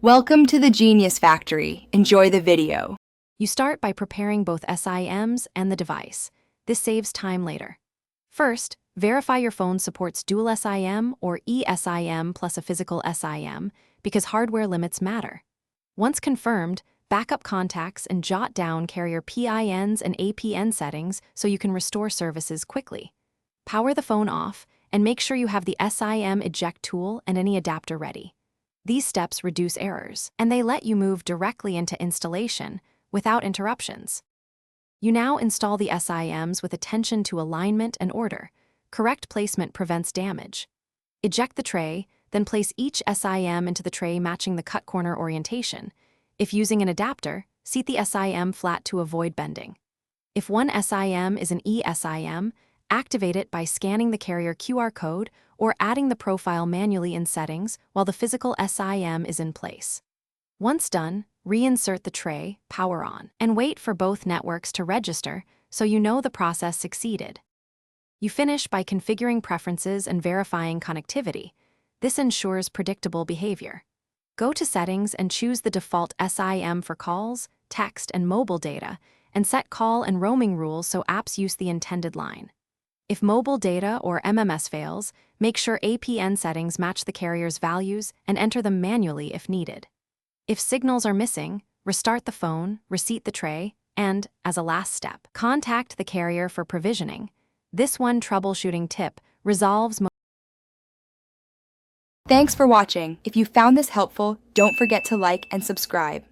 Welcome to the Genius Factory. Enjoy the video. You start by preparing both SIMs and the device. This saves time later. First, verify your phone supports dual SIM or eSIM plus a physical SIM because hardware limits matter. Once confirmed, backup contacts and jot down carrier PINs and APN settings so you can restore services quickly. Power the phone off and make sure you have the SIM eject tool and any adapter ready. These steps reduce errors, and they let you move directly into installation without interruptions. You now install the SIMs with attention to alignment and order. Correct placement prevents damage. Eject the tray, then place each SIM into the tray matching the cut corner orientation. If using an adapter, seat the SIM flat to avoid bending. If one SIM is an eSIM, activate it by scanning the carrier QR code or adding the profile manually in settings while the physical SIM is in place. Once done, reinsert the tray, power on, and wait for both networks to register so you know the process succeeded. You finish by configuring preferences and verifying connectivity. This ensures predictable behavior. Go to Settings and choose the default SIM for calls, text, and mobile data, and set call and roaming rules so apps use the intended line. If mobile data or MMS fails, make sure APN settings match the carrier's values and enter them manually if needed. If signals are missing, restart the phone, reseat the tray, and, as a last step, contact the carrier for provisioning. This one troubleshooting tip resolves most. Thanks for watching. If you found this helpful, don't forget to like and subscribe.